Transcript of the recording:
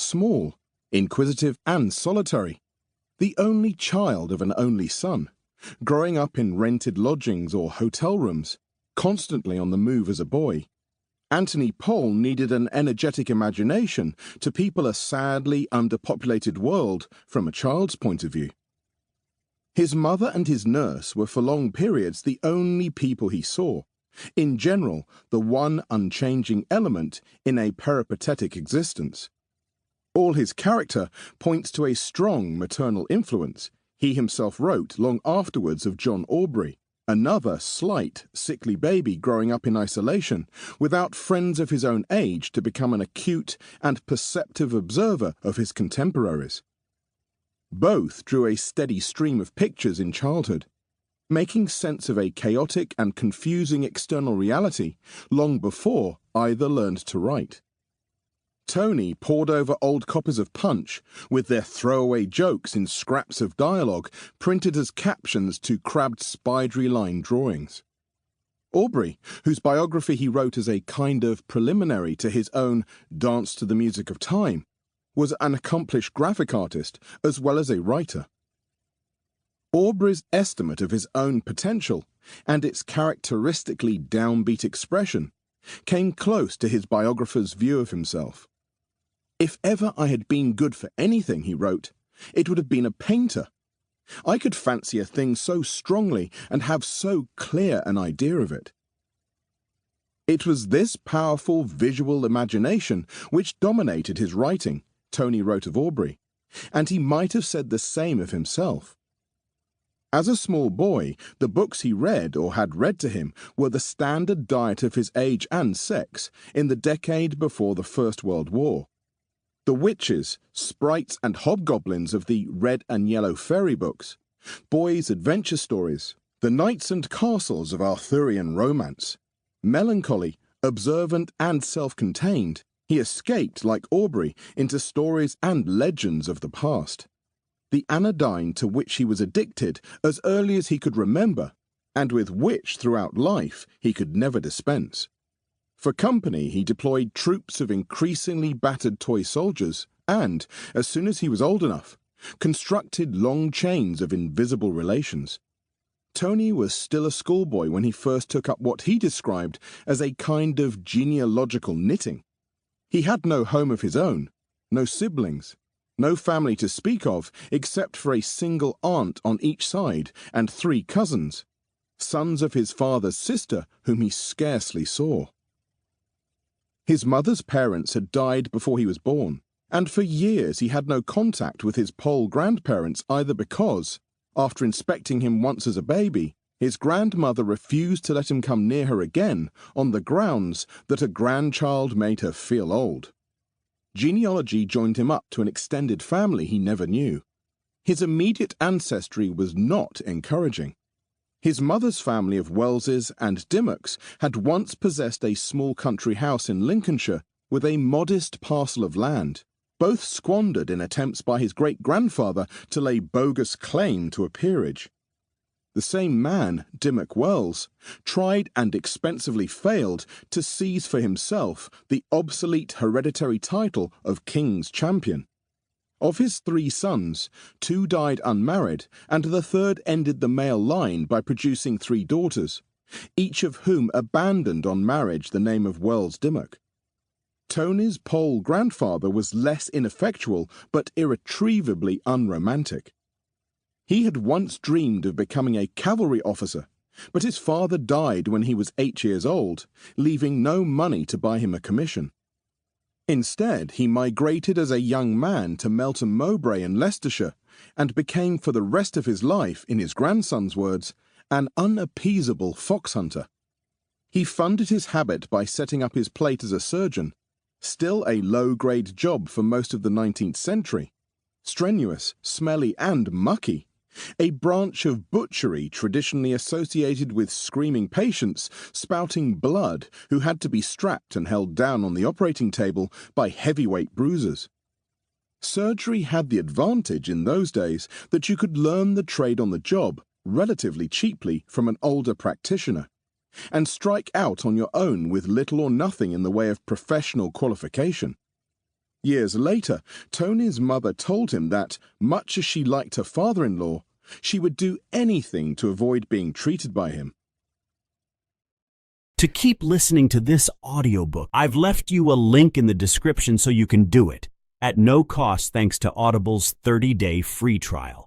small, inquisitive and solitary, the only child of an only son, growing up in rented lodgings or hotel rooms, constantly on the move as a boy. Anthony Powell needed an energetic imagination to people a sadly underpopulated world from a child's point of view. His mother and his nurse were for long periods the only people he saw, in general the one unchanging element in a peripatetic existence. All his character points to a strong maternal influence. He himself wrote long afterwards of John Aubrey, another slight, sickly baby growing up in isolation, without friends of his own age to become an acute and perceptive observer of his contemporaries. Both drew a steady stream of pictures in childhood, making sense of a chaotic and confusing external reality long before either learned to write. Tony pored over old copies of Punch, with their throwaway jokes in scraps of dialogue printed as captions to crabbed spidery-line drawings. Aubrey, whose biography he wrote as a kind of preliminary to his own Dance to the Music of Time, was an accomplished graphic artist as well as a writer. Aubrey's estimate of his own potential and its characteristically downbeat expression came close to his biographer's view of himself. "If ever I had been good for anything," he wrote, "it would have been a painter. I could fancy a thing so strongly and have so clear an idea of it." It was this powerful visual imagination which dominated his writing, Tony wrote of Aubrey, and he might have said the same of himself. As a small boy, the books he read or had read to him were the standard diet of his age and sex in the decade before the First World War. The witches, sprites and hobgoblins of the red and yellow fairy books, boys' adventure stories, the knights and castles of Arthurian romance. Melancholy, observant and self-contained, he escaped, like Aubrey, into stories and legends of the past. The anodyne to which he was addicted as early as he could remember, and with which throughout life he could never dispense. For company, he deployed troops of increasingly battered toy soldiers and, as soon as he was old enough, constructed long chains of invisible relations. Tony was still a schoolboy when he first took up what he described as a kind of genealogical knitting. He had no home of his own, no siblings, no family to speak of except for a single aunt on each side and 3 cousins, sons of his father's sister whom he scarcely saw. His mother's parents had died before he was born, and for years he had no contact with his Pole grandparents either because, after inspecting him once as a baby, his grandmother refused to let him come near her again on the grounds that a grandchild made her feel old. Genealogy joined him up to an extended family he never knew. His immediate ancestry was not encouraging. His mother's family of Welleses and Dimmocks had once possessed a small country house in Lincolnshire with a modest parcel of land, both squandered in attempts by his great-grandfather to lay bogus claim to a peerage. The same man, Dimmock Wells, tried and expensively failed to seize for himself the obsolete hereditary title of King's Champion. Of his 3 sons, 2 died unmarried, and the third ended the male line by producing 3 daughters, each of whom abandoned on marriage the name of Wells Dimmock. Tony's Pole grandfather was less ineffectual but irretrievably unromantic. He had once dreamed of becoming a cavalry officer, but his father died when he was 8 years old, leaving no money to buy him a commission. Instead, he migrated as a young man to Melton Mowbray in Leicestershire and became for the rest of his life, in his grandson's words, an unappeasable fox hunter. He funded his habit by setting up his plate as a surgeon, still a low-grade job for most of the 19th century, strenuous, smelly and mucky, a branch of butchery traditionally associated with screaming patients spouting blood who had to be strapped and held down on the operating table by heavyweight bruisers. Surgery had the advantage in those days that you could learn the trade on the job relatively cheaply from an older practitioner and strike out on your own with little or nothing in the way of professional qualification. Years later, Tony's mother told him that, much as she liked her father-in-law, she would do anything to avoid being treated by him. To keep listening to this audiobook, I've left you a link in the description so you can do it, at no cost thanks to Audible's 30-day free trial.